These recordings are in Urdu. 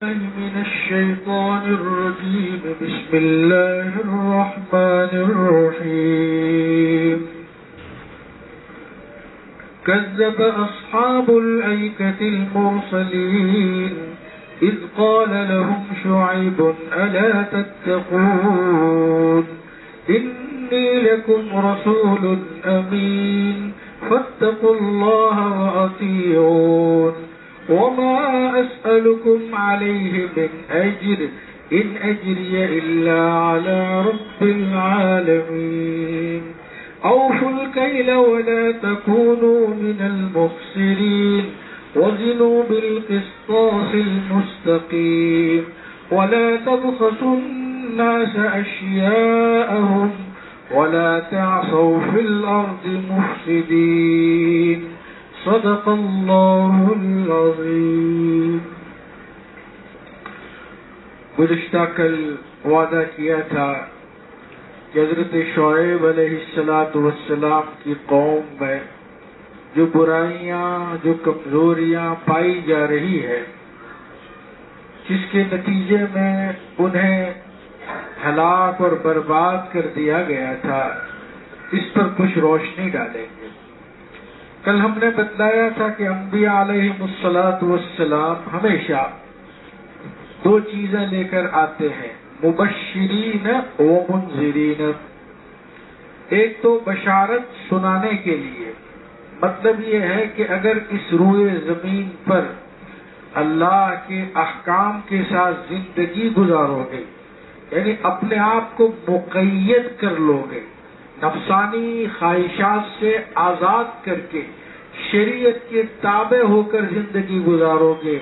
من الشيطان الرجيم. بسم الله الرحمن الرحيم. كذب أصحاب الأيكة المرسلين إذ قال لهم شعيب ألا تتقون إني لكم رسول أمين فاتقوا الله وأطيعون وما أسألكم عليه من أجر إن أجري إلا على رب العالمين. أوفوا الكيل ولا تكونوا من المخسرين وزنوا بالقسطاس المستقيم ولا تبخسوا الناس أشياءهم ولا تعصوا في الأرض مفسدين. صدق اللہ العظیم. گزشتہ کل وعدہ کیا تھا کہ حضرت شعیب علیہ السلام کی قوم میں جو برائیاں، جو کمزوریاں پائی جا رہی ہے، جس کے نتیجے میں انہیں ہلاک اور برباد کر دیا گیا تھا، اس پر کچھ روشنی ڈالیں گے. کل ہم نے بتلایا تھا کہ انبیاء علیہم السلام ہمیشہ دو چیزیں لے کر آتے ہیں، مبشرین و منذرین. ایک تو بشارت سنانے کے لیے، مطلب یہ ہے کہ اگر اس روئے زمین پر اللہ کے احکام کے ساتھ زندگی گزارو گے، یعنی اپنے آپ کو مقید کر لو گے، نفسانی خواہشات سے آزاد کر کے شریعت کے تابع ہو کر زندگی گزارو گے،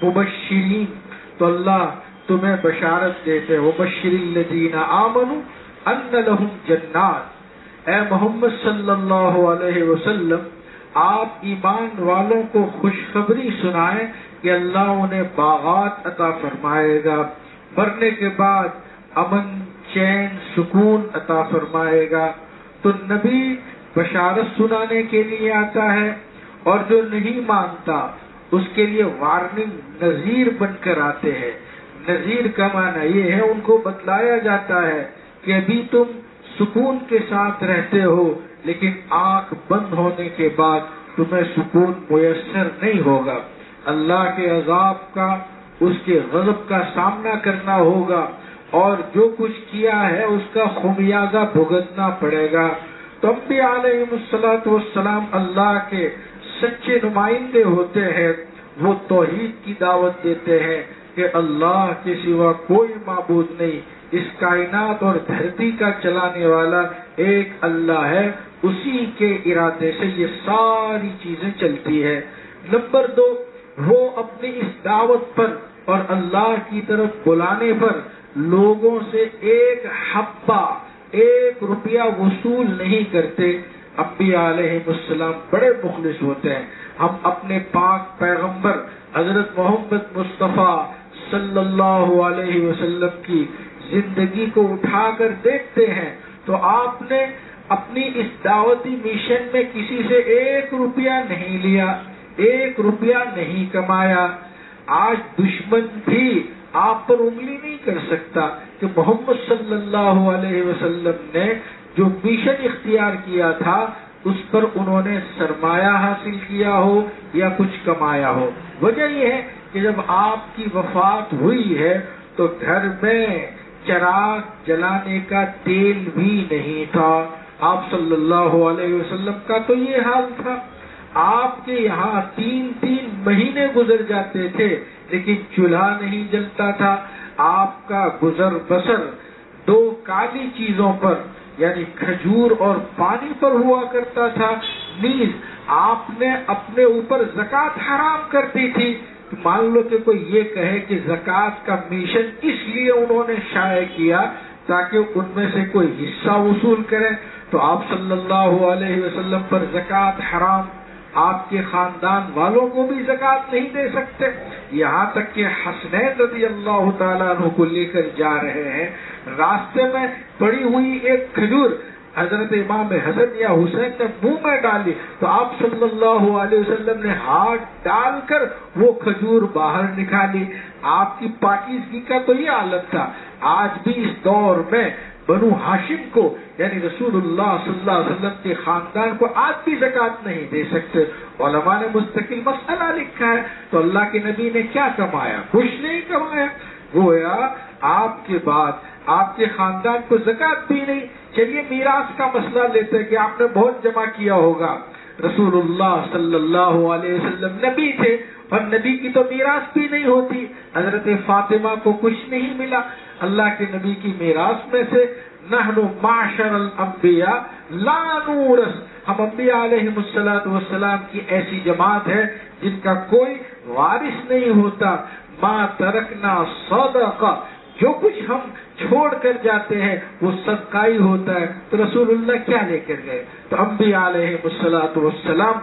مبشرین، تو اللہ تمہیں بشارت دیتے ہیں. وبشر الذین آمنوا ان لہم جنات. اے محمد صلی اللہ علیہ وسلم، آپ ایمان والوں کو خوشخبری سنائیں کہ اللہ انہیں باغات عطا فرمائے گا، مرنے کے بعد امن، چین، سکون عطا فرمائے گا. تو نبی بشارت سنانے کے لیے آتا ہے، اور جو نہیں مانتا اس کے لیے وارننگ، نذیر بن کر آتے ہیں. نذیر کا معنی یہ ہے ان کو بتلایا جاتا ہے کہ ابھی تم سکون کے ساتھ رہتے ہو، لیکن آنکھ بند ہونے کے بعد تمہیں سکون میسر نہیں ہوگا. اللہ کے عذاب کا، اس کے غضب کا سامنا کرنا ہوگا، اور جو کچھ کیا ہے اس کا خمیازہ بھگتنا پڑے گا. تو انبیاء علیہم السلام اللہ کے سچے نمائندے ہوتے ہیں. وہ توحید کی دعوت دیتے ہیں کہ اللہ کے سوا کوئی معبود نہیں، اس کائنات اور دھرتی کا چلانے والا ایک اللہ ہے، اسی کے ارادے سے یہ ساری چیزیں چلتی ہے. نمبر 2، وہ اپنی اس دعوت پر اور اللہ کی طرف بلانے پر لوگوں سے ایک حبہ، 1 روپیہ وصول نہیں کرتے. انبیاء علیہم السلام بڑے مخلص ہوتے ہیں. ہم اپنے پاک پیغمبر حضرت محمد مصطفیٰ صلی اللہ علیہ وسلم کی زندگی کو اٹھا کر دیکھتے ہیں تو آپ نے اپنی اس دعوتی مشن میں کسی سے 1 روپیہ نہیں لیا، 1 روپیہ نہیں کمایا. آج دشمن بھی آپ پر انگلی نہیں کر سکتا کہ محمد صلی اللہ علیہ وسلم نے جو مشن اختیار کیا تھا اس پر انہوں نے سرمایہ حاصل کیا ہو یا کچھ کمایا ہو. وجہ یہ ہے کہ جب آپ کی وفات ہوئی ہے تو گھر میں چراغ جلانے کا تیل بھی نہیں تھا. آپ صلی اللہ علیہ وسلم کا تو یہ حال تھا. آپ کے یہاں 3 مہینے گزر جاتے تھے لیکن چولہا نہیں جلتا تھا. آپ کا گزر بسر 2 کالی چیزوں پر یعنی کھجور اور پانی پر ہوا کرتا تھا. نیز آپ نے اپنے اوپر زکوٰۃ حرام کر دی تھی. مان لو کہ کوئی یہ کہے کہ زکوٰۃ کا مشن اس لیے انہوں نے شائع کیا تاکہ ان میں سے کوئی حصہ وصول کرے، تو آپ صلی اللہ علیہ وسلم پر زکوٰۃ حرام. آپ کے خاندان والوں کو بھی زکوٰۃ نہیں دے سکتے. یہاں تک کہ حسنین رضی اللہ تعالیٰ عنہ کو لے کر جا رہے ہیں، راستے میں پڑی ہوئی ایک کھجور حضرت امام حسن یا حسین نے منہ میں ڈالی تو آپ صلی اللہ علیہ وسلم نے ہاتھ ڈال کر وہ کھجور باہر نکالی. آپ کی پاکیزگی کا تو یہ عالم تھا. آج بھی اس دور میں بنو ہاشم کو یعنی رسول اللہ صلی اللہ علیہ وسلم کے خاندان کو آج بھی زکوٰۃ نہیں دے سکتے. علماء نے مستقل مسئلہ لکھا ہے. تو اللہ کے نبی نے کیا کمایا؟ کچھ نہیں کمایا. گویا آپ کے بعد آپ کے خاندان کو زکوٰۃ بھی نہیں. چلیے میراث کا مسئلہ لیتے ہیں کہ آپ نے بہت جمع کیا ہوگا. رسول اللہ صلی اللہ علیہ وسلم نبی تھے اور نبی کی تو میراث بھی نہیں ہوتی. حضرت فاطمہ کو کچھ نہیں ملا. اللہ کے نبی کی میراث میں سے نحن معاشر الانبیاء لا نورث، ہم انبیاء علیہ السلام کی ایسی جماعت ہے جن کا کوئی وارث نہیں ہوتا. ما ترکنا صدقہ، جو کچھ ہم چھوڑ کر جاتے ہیں وہ صدقہ ہی ہوتا ہے. تو رسول اللہ کیا لے کر گئے؟ تو انبیاء علیہ السلام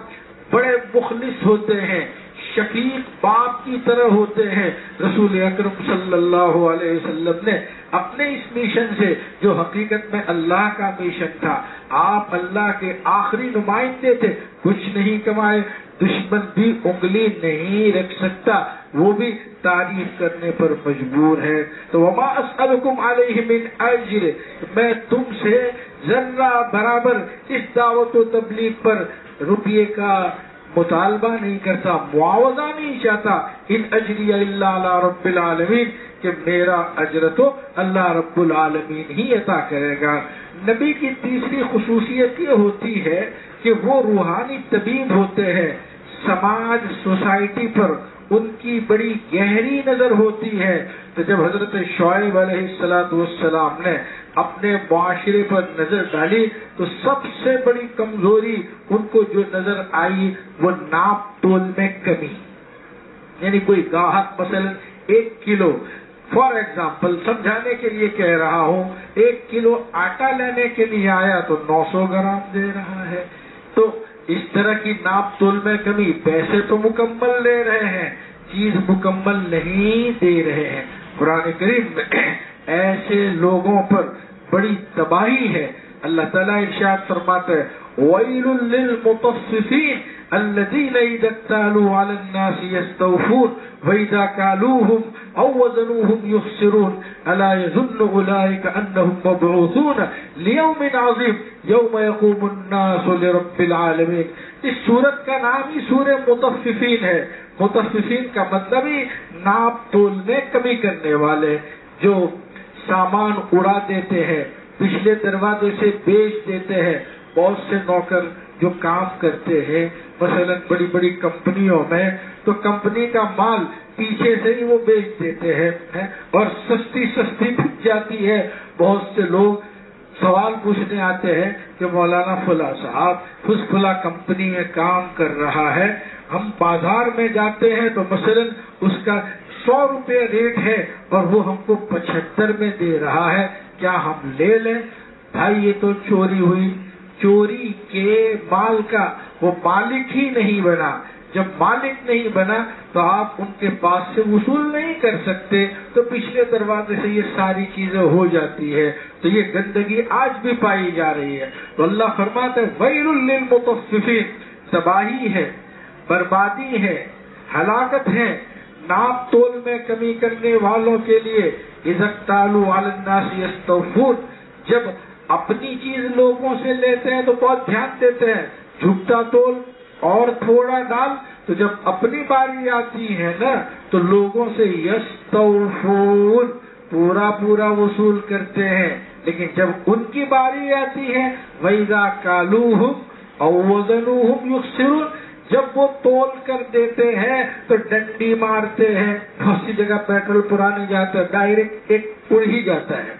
بڑے مخلص ہوتے ہیں، شفیق باپ کی طرح ہوتے ہیں. رسول اکرم صلی اللہ علیہ وسلم نے اپنے اس مشن سے جو حقیقت میں اللہ کا مشن تھا، آپ اللہ کے آخری نمائندے تھے، کچھ نہیں کمائے. دشمن بھی انگلی نہیں رکھ سکتا، وہ بھی تعریف کرنے پر مجبور ہے. تو وما اسألکم علیہ من اجر، میں تم سے ذرہ برابر اس دعوت و تبلیغ پر روپیے کا مطالبہ نہیں کرتا، معاوضہ نہیں چاہتا. ان اجری الا علی رب العالمین، کہ میرا اجر تو اللہ رب العالمین ہی عطا کرے گا. نبی کی تیسری خصوصیت یہ ہوتی ہے کہ وہ روحانی طبیب ہوتے ہیں. سماج سوسائٹی پر ان کی بڑی گہری نظر ہوتی ہے. تو جب حضرت شعیب علیہ السلام نے اپنے معاشرے پر نظر ڈالی تو سب سے بڑی کمزوری ان کو جو نظر آئی وہ ناپ تول میں کمی. یعنی کوئی گاہک مثلا 1 کلو، فار ایگزامپل سمجھانے کے لیے کہہ رہا ہوں، 1 کلو آٹا لینے کے لیے آیا تو 900 گرام دے رہا ہے. تو اس طرح کی ناپ تول میں کمی. پیسے تو مکمل لے رہے ہیں، چیز مکمل نہیں دے رہے ہیں. قرآن کریم میں ایسے لوگوں پر بڑی تباہی ہے. اللہ تعالیٰ ارشاد فرماتا ہے وَيْلٌ لِّلْمُطَفِّفِينَ الَّذِينَ إِذَا اكْتَالُوا عَلَى النَّاسِ يَسْتَوْفُونَ وَإِذَا كَالُوهُمْ أَوْ وَزَنُوهُمْ يُخْسِرُونَ أَلَا يَظُنُّ أُولَٰئِكَ أَنَّهُم مَّبْعُوثُونَ لِيَوْمٍ عَظِيمٍ يَوْمَ يَقُومُ النَّاسُ لِرَبِّ الْعَالَمِينَ. اس سورت کا نام ہی سورہ مطففین ہے. مطففین کا مطلب ہی ناپ تول میں کمی کرنے والے، جو سامان اڑا دیتے ہیں، پچھلے دروازے سے بیچ دیتے ہیں. بہت سے نوکر جو کام کرتے ہیں مثلا بڑی بڑی کمپنیوں میں، تو کمپنی کا مال پیچھے سے ہی وہ بیچ دیتے ہیں اور سستی بک جاتی ہے. بہت سے لوگ سوال پوچھنے آتے ہیں کہ مولانا فلاں صاحب اس فلاں کمپنی میں کام کر رہا ہے، ہم بازار میں جاتے ہیں تو مثلا اس کا 100 روپے ریٹ ہے اور وہ ہم کو 75 میں دے رہا ہے، کیا ہم لے لیں؟ بھائی یہ تو چوری ہوئی. چوری کے مال کا وہ مالک ہی نہیں بنا. جب مالک نہیں بنا تو آپ ان کے پاس سے وصول نہیں کر سکتے، تو پچھلے دروازے سے یہ ساری چیزیں ہو جاتی ہے. تو یہ گندگی آج بھی پائی جا رہی ہے. تو اللہ فرماتا ہے وَيْلٌ لِّلْمُطَفِّفِينَ، تباہی ہے، بربادی ہے، ہلاکت ہے ناپ تول میں کمی کرنے والوں کے لیے. اِذَا اكْتَالُوا عَلَى النَّاسِ يَسْتَوْفُونَ، جب اپنی چیز لوگوں سے لیتے ہیں تو بہت دھیان دیتے ہیں، جھکتا تول اور تھوڑا ڈال. تو جب اپنی باری آتی ہے نا تو لوگوں سے یستوفون، پورا وصول کرتے ہیں. لیکن جب ان کی باری آتی ہے وَإِذَا كَالُوهُمْ أَوْ وَزَنُوهُمْ يُخْسِرُونَ، جب وہ تول کر دیتے ہیں تو ڈنڈی مارتے ہیں. بہت سی جگہ پیٹرول پرانے جاتا ہے، ڈائریکٹ ایک اڑ ہی جاتا ہے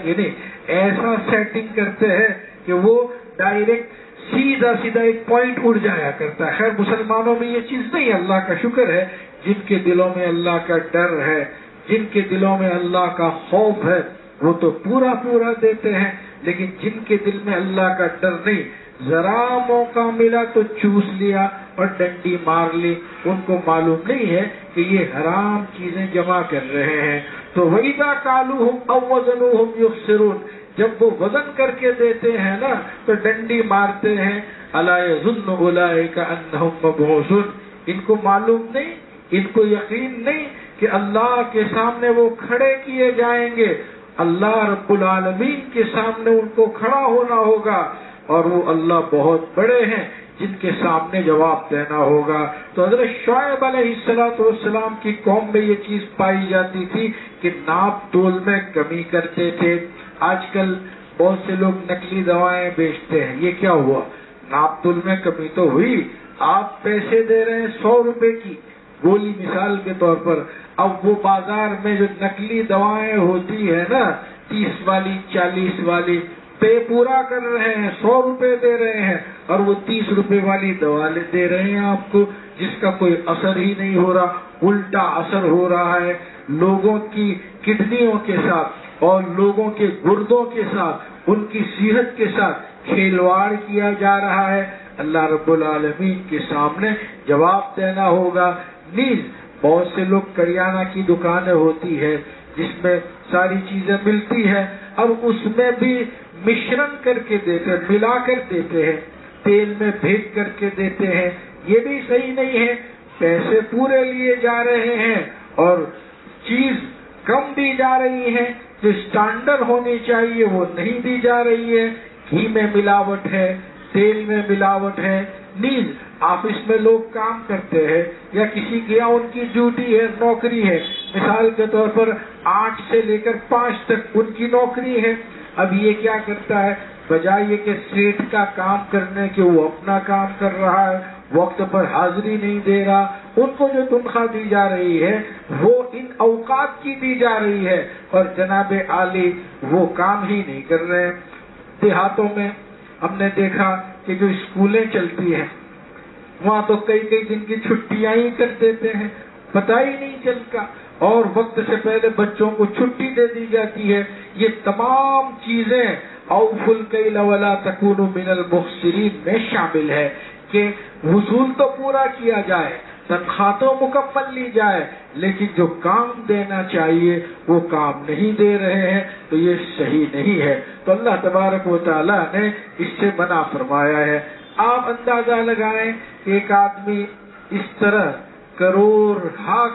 کہ نہیں؟ ایسا سیٹنگ کرتے ہیں کہ وہ ڈائریکٹ سیدھا ایک پوائنٹ اڑ جایا کرتا ہے. خیر مسلمانوں میں یہ چیز نہیں. اللہ کا شکر ہے جن کے دلوں میں اللہ کا ڈر ہے، جن کے دلوں میں اللہ کا خوف ہے، وہ تو پورا دیتے ہیں. لیکن جن کے دل میں اللہ کا ڈر نہیں، ذرا موقع ملا تو چوس لیا اور ڈنڈی مار لی. ان کو معلوم نہیں ہے کہ یہ حرام چیزیں جمع کر رہے ہیں. تو وَإِذَا كَالُوهُمْ أَوْ وَزَنُوهُمْ يُخْسِرُونَ، جب وہ وزن کر کے دیتے ہیں نا تو ڈنڈی مارتے ہیں. أَلَا يَظُنُّ أُولَٰئِكَ أَنَّهُم مَّبْعُوثُونَ، ان کو معلوم نہیں، ان کو یقین نہیں کہ اللہ کے سامنے وہ کھڑے کیے جائیں گے، اللہ رب العالمین کے سامنے ان کو کھڑا ہونا ہوگا، اور وہ اللہ بہت بڑے ہیں جن کے سامنے جواب دینا ہوگا۔ تو حضرت شعیب علیہ السلام کی قوم میں یہ چیز پائی جاتی تھی کہ ناپ تول میں کمی کرتے تھے۔ آج کل بہت سے لوگ نقلی دوائیں بیچتے ہیں، یہ کیا ہوا؟ ناپ تول میں کمی تو ہوئی۔ آپ پیسے دے رہے ہیں 100 روپے کی گولی مثال کے طور پر، اب وہ بازار میں جو نقلی دوائیں ہوتی ہے نا 30 والی 40 والی، پے پورا کر رہے ہیں، 100 روپے دے رہے ہیں، اور وہ 30 روپے والی دوا دے رہے ہیں آپ کو، جس کا کوئی اثر ہی نہیں ہو رہا، الٹا اثر ہو رہا ہے۔ لوگوں کی کڈنیوں کے ساتھ اور لوگوں کے گردوں کے ساتھ، ان کی صحت کے ساتھ کھلواڑ کیا جا رہا ہے۔ اللہ رب العالمین کے سامنے جواب دینا ہوگا۔ نیز بہت سے لوگ کریانہ کی دکانیں ہوتی ہے جس میں ساری چیزیں ملتی ہیں، اب اس میں بھی مشرن کر کے دیتے ہیں، ملا کر دیتے ہیں، تیل میں بھیج کر کے دیتے ہیں، یہ بھی صحیح نہیں ہے۔ پیسے پورے لیے جا رہے ہیں اور چیز کم دی جا رہی ہے، جو اسٹینڈرڈ ہونی چاہیے وہ نہیں دی جا رہی ہے۔ گھی میں ملاوٹ ہے، تیل میں ملاوٹ ہے۔ نیز آفس میں لوگ کام کرتے ہیں یا کسی کے یہاں ان کی ڈیوٹی ہے، نوکری ہے، مثال کے طور پر 8 سے لے کر 5 تک ان کی نوکری ہے۔ اب یہ کیا کرتا ہے، بجائے یہ کہ سیٹ کا کام کرنے کے وہ اپنا کام کر رہا ہے، وقت پر حاضری نہیں دے رہا، ان کو جو تنخواہ دی جا رہی ہے وہ ان اوقات کی دی جا رہی ہے، اور جناب عالی وہ کام ہی نہیں کر رہے۔ دیہاتوں میں ہم نے دیکھا کہ جو اسکولیں چلتی ہیں وہاں تو کئی دن کی چھٹیاں ہی کر دیتے ہیں، پتہ ہی نہیں چلتا، اور وقت سے پہلے بچوں کو چھٹی دے دی جاتی ہے۔ یہ تمام چیزیں اوفوا الکیل ولا تکونوا من المخسرین میں شامل ہے کہ وصول تو پورا کیا جائے، تنخواہ تو مکمل لی جائے، لیکن جو کام دینا چاہیے وہ کام نہیں دے رہے ہیں، تو یہ صحیح نہیں ہے۔ تو اللہ تبارک و تعالیٰ نے اس سے منع فرمایا ہے۔ آپ اندازہ لگائیں کہ ایک آدمی اس طرح کروڑ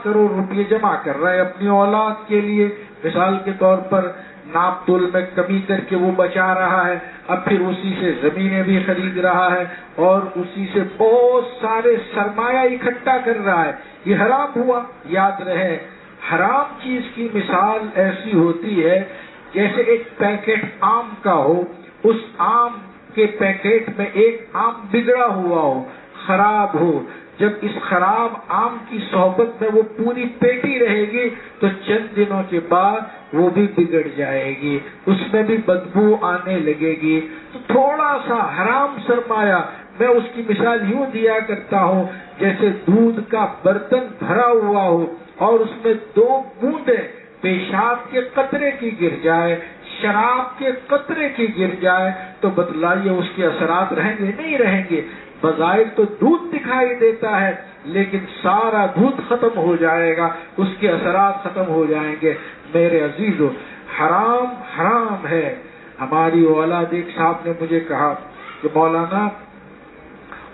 روپے جمع کر رہا ہے اپنی اولاد کے لیے، مثال کے طور پر ناپ تول میں کمی کر کے وہ بچا رہا ہے، اب پھر اسی سے زمینیں بھی خرید رہا ہے اور اسی سے بہت سارے سرمایہ اکٹھا کر رہا ہے، یہ حرام ہوا۔ یاد رہے حرام چیز کی مثال ایسی ہوتی ہے جیسے ایک پیکٹ آم کا ہو، اس آم کے پیکٹ میں ایک آم بگڑا ہوا ہو، خراب ہو، جب اس خراب آم کی صحبت میں وہ پوری پیٹی رہے گی تو چند دنوں کے بعد وہ بھی بگڑ جائے گی، اس میں بھی بدبو آنے لگے گی۔ تو تھوڑا سا حرام سرمایہ، میں اس کی مثال یوں دیا کرتا ہوں جیسے دودھ کا برتن بھرا ہوا ہو اور اس میں 2 بوندیں پیشاب کے قطرے کی گر جائے، شراب کے قطرے کی گر جائے، تو بتلائیے اس کے اثرات رہیں گے نہیں رہیں گے؟ بظاہر تو دودھ دکھائی دیتا ہے لیکن سارا دودھ ختم ہو جائے گا، اس کے اثرات ختم ہو جائیں گے۔ میرے عزیزو، حرام ہے۔ ہماری اولاد، ایک صاحب نے مجھے کہا کہ مولانا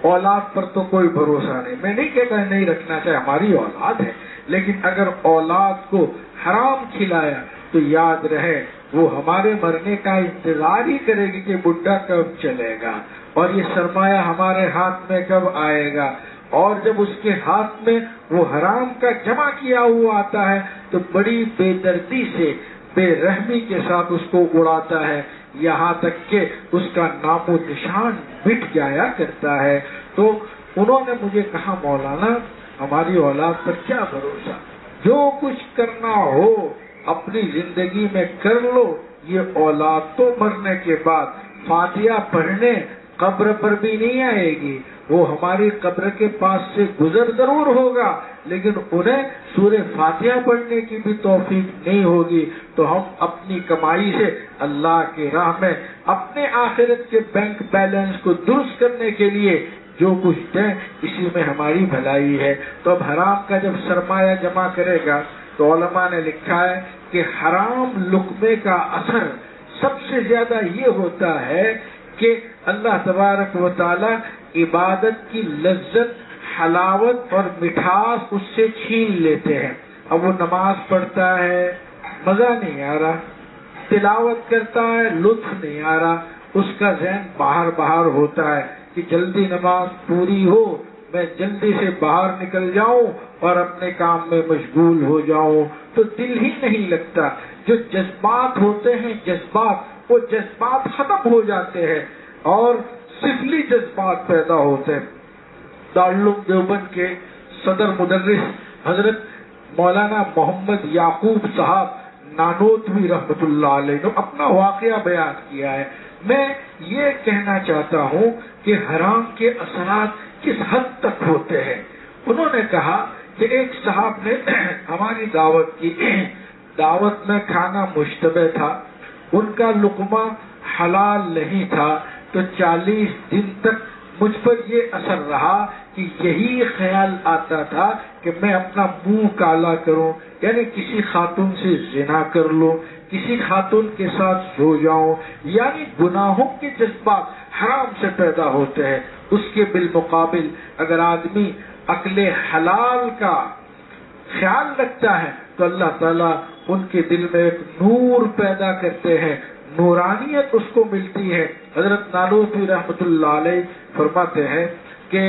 اولاد پر تو کوئی بھروسہ نہیں، میں نہیں کہتا نہیں رکھنا چاہے، ہماری اولاد ہے، لیکن اگر اولاد کو حرام کھلایا تو یاد رہے وہ ہمارے مرنے کا انتظار ہی کرے گی کہ بڈھا کب چلے گا اور یہ سرمایہ ہمارے ہاتھ میں کب آئے گا، اور جب اس کے ہاتھ میں وہ حرام کا جمع کیا ہوا آتا ہے تو بڑی بے دردی سے، بے رحمی کے ساتھ اس کو اڑاتا ہے، یہاں تک کہ اس کا نام و نشان مٹ جایا کرتا ہے۔ تو انہوں نے مجھے کہا مولانا ہماری اولاد پر کیا بھروسہ، جو کچھ کرنا ہو اپنی زندگی میں کر لو، یہ اولاد تو مرنے کے بعد فاتحہ پڑھنے قبر پر بھی نہیں آئے گی، وہ ہماری قبر کے پاس سے گزر ضرور ہوگا لیکن انہیں سورہ فاتحہ پڑھنے کی بھی توفیق نہیں ہوگی۔ تو ہم اپنی کمائی سے اللہ کی راہ میں اپنے آخرت کے بینک بیلنس کو درست کرنے کے لیے جو کچھ دیں، اسی میں ہماری بھلائی ہے۔ تو اب حرام کا جب سرمایہ جمع کرے گا تو علماء نے لکھا ہے کہ حرام لقمے کا اثر سب سے زیادہ یہ ہوتا ہے کہ اللہ تبارک و تعالی عبادت کی لذت، حلاوت اور مٹھاس اس سے چھین لیتے ہیں، اب وہ نماز پڑھتا ہے مزہ نہیں آ رہا، تلاوت کرتا ہے لطف نہیں آ رہا، اس کا ذہن باہر ہوتا ہے کہ جلدی نماز پوری ہو، میں جلدی سے باہر نکل جاؤں اور اپنے کام میں مشغول ہو جاؤں، تو دل ہی نہیں لگتا۔ جو جذبات ہوتے ہیں وہ جذبات ختم ہو جاتے ہیں اور سفلی جذبات پیدا ہوتے ہیں۔ دارالعلوم دیوبند کے صدر مدرس حضرت مولانا محمد یعقوب صاحب نانوتوی رحمۃ اللہ علیہ نے اپنا واقعہ بیان کیا ہے۔ میں یہ کہنا چاہتا ہوں کہ حرام کے اثرات کس حد تک ہوتے ہیں۔ انہوں نے کہا کہ ایک صاحب نے ہماری دعوت کی، دعوت میں کھانا مشتبہ تھا، ان کا لقمہ حلال نہیں تھا، تو 40 دن تک مجھ پر یہ اثر رہا کہ یہی خیال آتا تھا کہ میں اپنا منہ کالا کروں، یعنی کسی خاتون سے زنا کر لوں، کسی خاتون کے ساتھ سو جاؤں، یعنی گناہوں کے جذبات حرام سے پیدا ہوتے ہیں۔ اس کے بالمقابل اگر آدمی عقل حلال کا خیال رکھتا ہے تو اللہ تعالیٰ ان کے دل میں ایک نور پیدا کرتے ہیں، نورانیت اس کو ملتی ہے۔ حضرت نانوتوی رحمۃ اللہ علیہ فرماتے ہیں کہ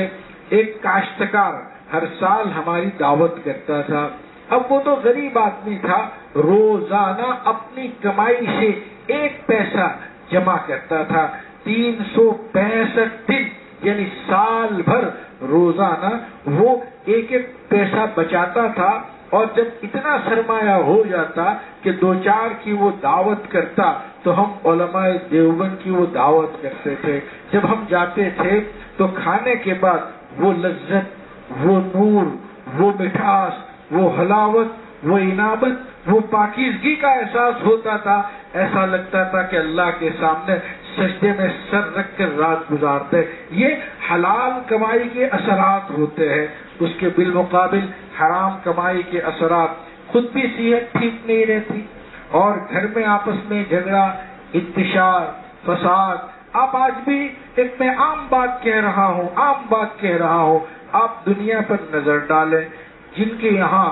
ایک کاشتکار ہر سال ہماری دعوت کرتا تھا، اب وہ تو غریب آدمی تھا، روزانہ اپنی کمائی سے 1 پیسہ جمع کرتا تھا، 365 دن یعنی سال بھر روزانہ وہ 1 پیسہ بچاتا تھا، اور جب اتنا سرمایہ ہو جاتا کہ 2-4 کی وہ دعوت کرتا تو ہم علماء دیوبند کی وہ دعوت کرتے تھے۔ جب ہم جاتے تھے تو کھانے کے بعد وہ لذت، وہ نور، وہ مٹھاس، وہ حلاوت، وہ انابت، وہ پاکیزگی کا احساس ہوتا تھا، ایسا لگتا تھا کہ اللہ کے سامنے سجدے میں سر رکھ کر رات گزارتے۔ یہ حلال کمائی کے اثرات ہوتے ہیں۔ اس کے بالمقابل حرام کمائی کے اثرات، خود بھی صحت ٹھیک نہیں رہتی اور گھر میں آپس میں جھگڑا، انتشار، فساد۔ آپ آج بھی ایک میں عام بات کہہ رہا ہوں، آپ دنیا پر نظر ڈالیں، جن کے یہاں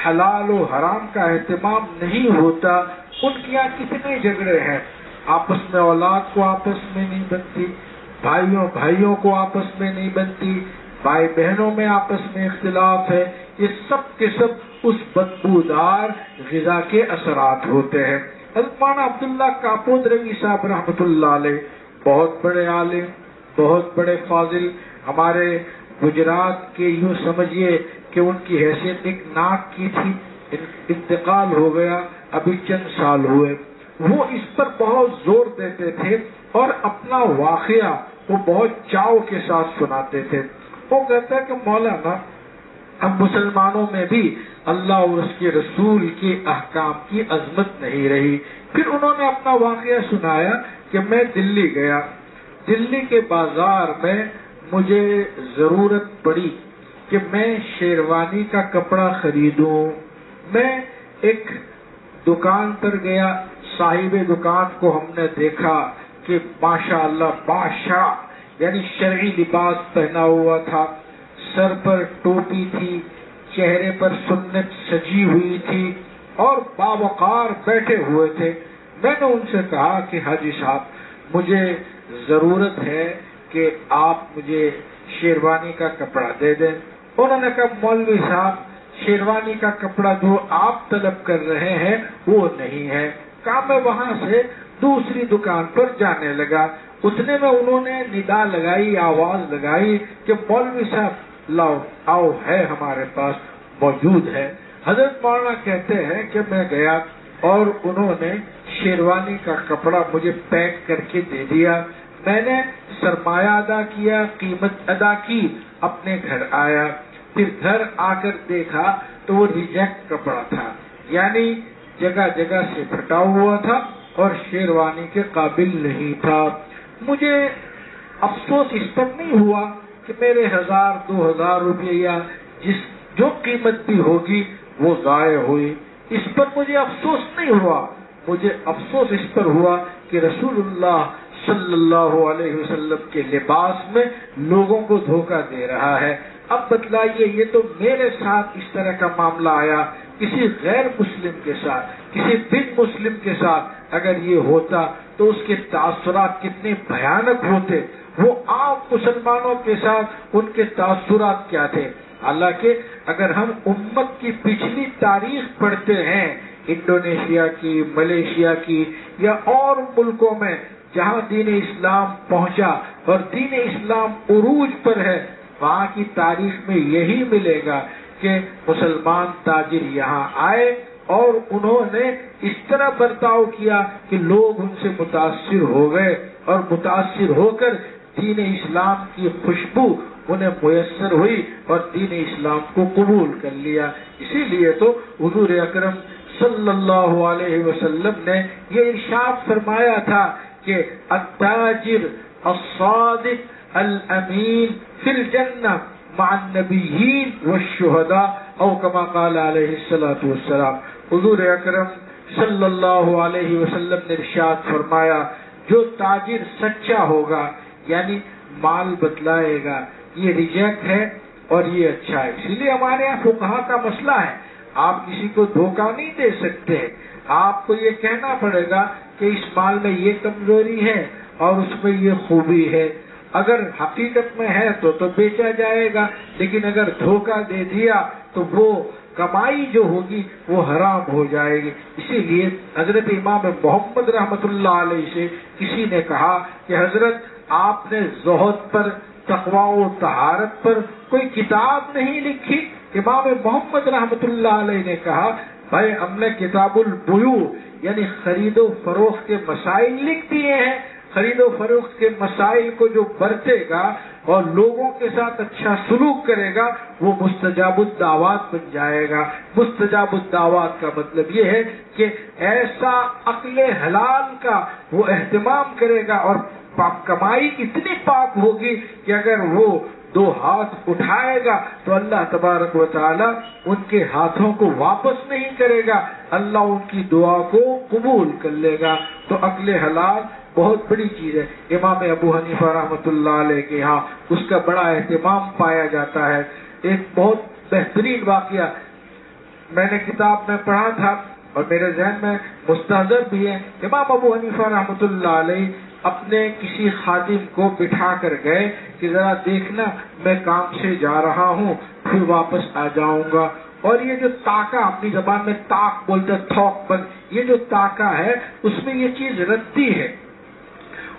حلال و حرام کا اہتمام نہیں ہوتا، ان کے یہاں کتنے جھگڑے ہیں۔ آپس میں اولاد کو آپس میں نہیں بنتی، بھائیوں کو آپس میں نہیں بنتی، بھائی بہنوں میں آپس میں اختلاف ہے۔ یہ سب کے سب اس بدبودار غذا کے اثرات ہوتے ہیں۔ حضرت مولانا عبداللہ کاپود روی صاحب رحمۃ اللہ علیہ بہت بڑے عالم، بہت بڑے فاضل، ہمارے گجرات کے یوں سمجھیے کہ ان کی حیثیت ایک ناک کی تھی، انتقال ہو گیا، ابھی چند سال ہوئے۔ وہ اس پر بہت زور دیتے تھے اور اپنا واقعہ وہ بہت چاؤ کے ساتھ سناتے تھے۔ وہ کہتا ہے کہ مولانا اب مسلمانوں میں بھی اللہ اور اس کے رسول کے احکام کی عظمت نہیں رہی۔ پھر انہوں نے اپنا واقعہ سنایا کہ میں دلی گیا، دلی کے بازار میں مجھے ضرورت پڑی کہ میں شیروانی کا کپڑا خریدوں۔ میں ایک دکان پر گیا، صاحب دکان کو ہم نے دیکھا کہ ماشاء اللہ بادشاہ یعنی شرعی لباس پہنا ہوا تھا، سر پر ٹوپی تھی، چہرے پر سنت سجی ہوئی تھی اور باوقار بیٹھے ہوئے تھے۔ میں نے ان سے کہا کہ حاجی صاحب مجھے ضرورت ہے کہ آپ مجھے شیروانی کا کپڑا دے دیں۔ انہوں نے کہا مولوی صاحب شیروانی کا کپڑا جو آپ طلب کر رہے ہیں وہ نہیں ہے۔ کہا میں وہاں سے دوسری دکان پر جانے لگا، اتنے میں انہوں نے ندا لگائی، آواز لگائی کہ مولوی صاحب لاؤ، آؤ، ہے ہمارے پاس موجود ہے۔ حضرت مولانا کہتے ہیں کہ میں گیا اور انہوں نے شیروانی کا کپڑا مجھے پیک کر کے دے دیا۔ میں نے سرمایہ ادا کیا، قیمت ادا کی، اپنے گھر آیا، پھر گھر آ کر دیکھا تو وہ ریجیکٹ کپڑا تھا، یعنی جگہ جگہ سے پھٹا ہوا تھا اور شیروانی کے قابل نہیں تھا۔ مجھے افسوس اس پر نہیں ہوا کہ میرے 1000-2000 روپے یا جو قیمت بھی ہوگی وہ ضائع ہوئی، اس پر مجھے افسوس نہیں ہوا۔ مجھے افسوس اس پر ہوا کہ رسول اللہ صلی اللہ علیہ وسلم کے لباس میں لوگوں کو دھوکہ دے رہا ہے۔ اب بتلائیے، یہ تو میرے ساتھ اس طرح کا معاملہ آیا کسی غیر مسلم کے ساتھ، کسی بن مسلم کے ساتھ اگر یہ ہوتا تو اس کے تاثرات کتنے بھیانک ہوتے، وہ عام مسلمانوں کے ساتھ ان کے تاثرات کیا تھے۔ حالانکہ اگر ہم امت کی پچھلی تاریخ پڑھتے ہیں، انڈونیشیا کی، ملیشیا کی یا اور ملکوں میں جہاں دین اسلام پہنچا اور دین اسلام عروج پر ہے، وہاں کی تاریخ میں یہی ملے گا کہ مسلمان تاجر یہاں آئے اور انہوں نے اس طرح برتاؤ کیا کہ لوگ ان سے متاثر ہو گئے اور متاثر ہو کر دین اسلام کی خوشبو انہیں میسر ہوئی اور دین اسلام کو قبول کر لیا۔ اسی لیے تو حضور اکرم صلی اللہ علیہ وسلم نے یہ ارشاد فرمایا تھا کہ التاجر الصادق الامین فی الجنہ مع النبیین والشہداء او کما قال علیہ الصلوۃ والسلام۔ حضور اکرم صلی اللہ علیہ وسلم نے ارشاد فرمایا جو تاجر سچا ہوگا، یعنی مال بتلائے گا، یہ ریجیکٹ ہے اور یہ اچھا ہے۔ اسی لیے ہمارے یہاں فقہا کا مسئلہ ہے، آپ کسی کو دھوکہ نہیں دے سکتے، آپ کو یہ کہنا پڑے گا کہ اس مال میں یہ کمزوری ہے اور اس میں یہ خوبی ہے۔ اگر حقیقت میں ہے تو بیچا جائے گا، لیکن اگر دھوکہ دے دیا تو وہ کمائی جو ہوگی وہ حرام ہو جائے گی۔ اسی لیے حضرت امام محمد رحمت اللہ علیہ سے کسی نے کہا کہ حضرت آپ نے زہد پر، تقویٰ و طہارت پر کوئی کتاب نہیں لکھی؟ امام محمد رحمت اللہ علیہ نے کہا بھائی ہم نے کتاب البیوع یعنی خرید و فروخت کے مسائل لکھ دیے ہیں۔ خرید و فروخت کے مسائل کو جو برتے گا اور لوگوں کے ساتھ اچھا سلوک کرے گا وہ مستجاب الدعوات بن جائے گا۔ مستجاب الدعوات کا مطلب یہ ہے کہ ایسا عقل حلال کا وہ اہتمام کرے گا اور کمائی اتنی پاک ہوگی کہ اگر وہ دو ہاتھ اٹھائے گا تو اللہ تبارک و تعالی ان کے ہاتھوں کو واپس نہیں کرے گا، اللہ ان کی دعا کو قبول کر لے گا۔ تو عقل حلال بہت بڑی چیز ہے۔ امام ابو حنیفہ رحمۃ اللہ علیہ کے ہاں اس کا بڑا اہتمام پایا جاتا ہے۔ ایک بہت بہترین واقعہ میں نے کتاب میں پڑھا تھا اور میرے ذہن میں مستحضر بھی ہے۔ امام ابو حنیفہ رحمۃ اللہ علیہ اپنے کسی خادم کو بٹھا کر گئے کہ ذرا دیکھنا میں کام سے جا رہا ہوں پھر واپس آ جاؤں گا، اور یہ جو تاکہ اپنی زبان میں تاک بولتے تھوک پر، یہ جو تاکہ ہے اس میں یہ چیز ردی ہے،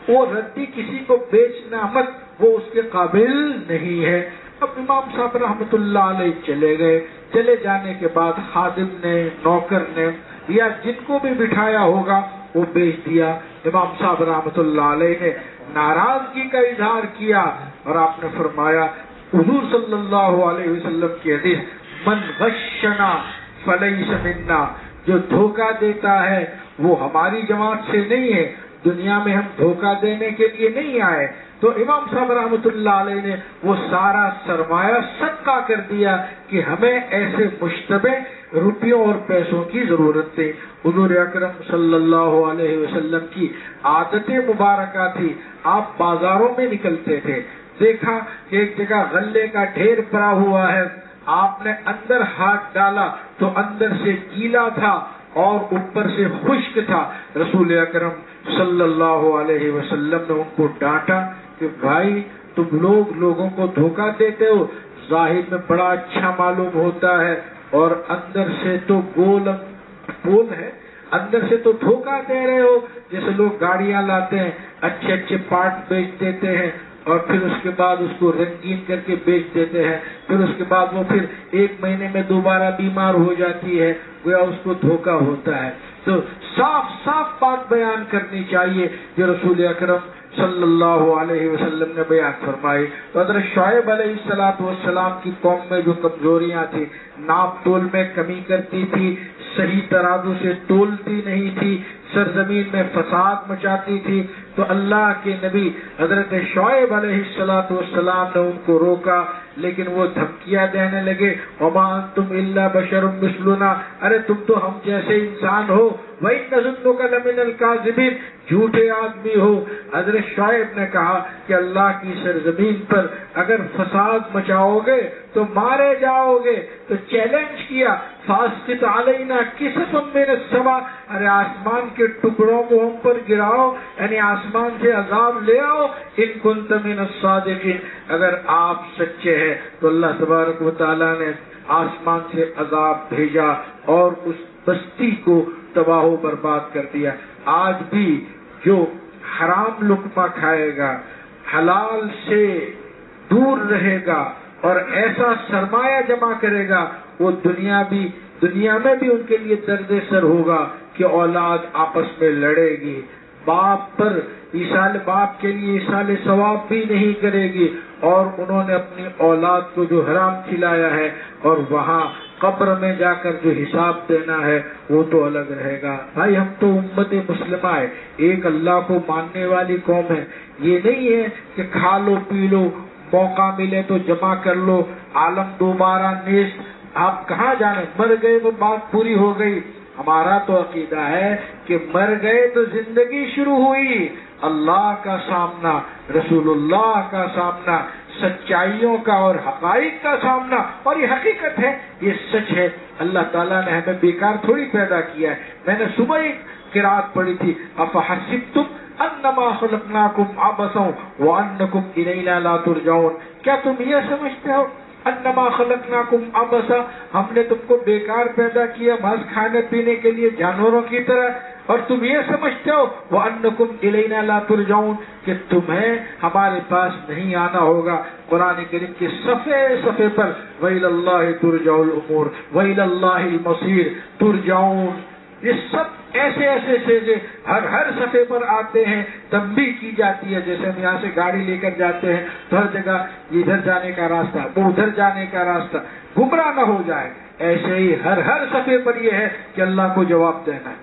وہ ردی کسی کو بیچنا مت، وہ اس کے قابل نہیں ہے۔ اب امام صاحب رحمت اللہ علیہ چلے گئے، چلے جانے کے بعد خادم نے، نوکر نے یا جن کو بھی بٹھایا ہوگا وہ بیچ دیا۔ امام صاحب رحمت اللہ علیہ نے ناراضگی کا اظہار کیا اور آپ نے فرمایا حضور صلی اللہ علیہ وسلم کی حدیث من غشنا فلیس منا، جو دھوکہ دیتا ہے وہ ہماری جماعت سے نہیں ہے، دنیا میں ہم دھوکہ دینے کے لیے نہیں آئے۔ تو امام صاحب رحمۃ اللہ علیہ نے وہ سارا سرمایہ صدقہ کر دیا کہ ہمیں ایسے مشتبہ روپیوں اور پیسوں کی ضرورت تھی۔ حضور اکرم صلی اللہ علیہ وسلم کی عادت مبارکہ تھی، آپ بازاروں میں نکلتے تھے، دیکھا کہ ایک جگہ غلے کا ڈھیر پڑا ہوا ہے، آپ نے اندر ہاتھ ڈالا تو اندر سے گیلا تھا اور اوپر سے خشک تھا۔ رسول اکرم صلی اللہ علیہ وسلم نے ان کو ڈانٹا کہ بھائی تم لوگوں کو دھوکہ دیتے ہو، ظاہر میں بڑا اچھا معلوم ہوتا ہے اور اندر سے تو گول ہے، اندر سے تو دھوکہ دے رہے ہو۔ جیسے لوگ گاڑیاں لاتے ہیں، اچھے اچھے پارٹ بیچ دیتے ہیں اور پھر اس کے بعد اس کو رنگین کر کے بیچ دیتے ہیں، پھر اس کے بعد وہ پھر 1 مہینے میں دوبارہ بیمار ہو جاتی ہے، گویا اس کو دھوکہ ہوتا ہے۔ تو صاف صاف بات بیان کرنی چاہیے جو رسول اکرم صلی اللہ علیہ وسلم نے بیان فرمائی۔ تو حضرت شعیب علیہ السلام کی قوم میں جو کمزوریاں تھی، ناپ تول میں کمی کرتی تھی، صحیح ترازو سے تولتی نہیں تھی، سرزمین میں فساد مچاتی تھی، تو اللہ کے نبی حضرت شعیب علیہ السلام نے ان کو روکا، لیکن وہ دھمکیاں دینے لگے وما انتم الا بشر مثلنا، ارے تم تو ہم جیسے انسان ہو، وَإِنَّ ظُنُّكَ لَمِنَ الْكَاذِبِينَ، جھوٹے آدمی ہو۔ حضرت شعیب نے کہا کہ اللہ کی سرزمین پر اگر فساد مچاؤ گے تو مارے جاؤ گے، تو چیلنج کیا فاسقط علینا کسفا من السماء، ارے آسمان کے ٹکڑوں کو ہم پر گراؤ، یعنی آسمان سے عذاب لے آؤ، ان کنت من الصادقین، اگر آپ سچے ہیں۔ تو اللہ تبارک و تعالیٰ نے آسمان سے عذاب بھیجا اور اس بستی کو تباہ و برباد کر دیا۔ آج بھی جو حرام لقمہ کھائے گا، حلال سے دور رہے گا اور ایسا سرمایہ جمع کرے گا، وہ دنیا میں بھی ان کے لیے درد سر ہوگا کہ اولاد آپس میں لڑے گی، باپ پر باپ کے لیے ایصال ثواب بھی نہیں کرے گی، اور انہوں نے اپنی اولاد کو جو حرام کھلایا ہے اور وہاں قبر میں جا کر جو حساب دینا ہے وہ تو الگ رہے گا۔ بھائی ہم تو امت مسلمہ ہے، ایک اللہ کو ماننے والی قوم ہے۔ یہ نہیں ہے کہ کھا لو پی لو، موقع ملے تو جمع کر لو، عالم دوبارہ نیست، آپ کہاں جانے، مر گئے تو بات پوری ہو گئی۔ ہمارا تو عقیدہ ہے کہ مر گئے تو زندگی شروع ہوئی، اللہ کا سامنا، رسول اللہ کا سامنا، سچائیوں کا اور حقائق کا سامنا، اور یہ حقیقت ہے، یہ سچ ہے۔ اللہ تعالیٰ نے ہمیں بیکار تھوڑی پیدا کیا ہے۔ میں نے صبح ایک قرات پڑھی تھی، افحسبتم انما خلقناکم عبثا وانکم الینا لا ترجعون، کیا تم یہ سمجھتے ہو انما خلقناکم عبثا، ہم نے تم کو بیکار پیدا کیا محض کھانے پینے کے لیے جانوروں کی طرح، اور تم یہ سمجھتے ہو وانکم الینا لا ترجعون کہ تمہیں ہمارے پاس نہیں آنا ہوگا۔ قرآن کریم کے صفحے پر وَإِلَى اللَّهِ تُرْجَعُ الْأُمُورُ وَإِلَى اللَّهِ الْمَصِيرُ تُرْجَعُونَ، یہ سب ایسے چیزیں ہر صفحے پر آتے ہیں، تنبیہ کی جاتی ہے۔ جیسے ہم یہاں سے گاڑی لے کر جاتے ہیں تو ہر جگہ ادھر جانے کا راستہ، وہ ادھر جانے کا راستہ، گمراہ نہ ہو جائے۔ ایسے ہی ہر صفحے پر یہ ہے کہ اللہ کو جواب دینا ہے،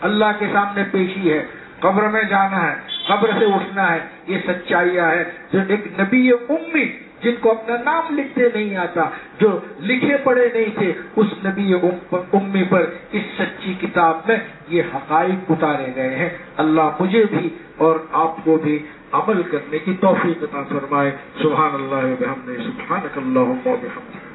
اللہ کے سامنے پیشی ہے، قبر میں جانا ہے، قبر سے اٹھنا ہے، یہ سچائیاں ہے۔ جو ایک نبی امی جن کو اپنا نام لکھتے نہیں آتا، جو لکھے پڑھے نہیں تھے، اس نبی امی پر اس سچی کتاب میں یہ حقائق اتارے گئے ہیں۔ اللہ مجھے بھی اور آپ کو بھی عمل کرنے کی توفیق عطا فرمائے۔ سبحان اللہ و بحمدہ، سبحانک اللہم و بحمدک۔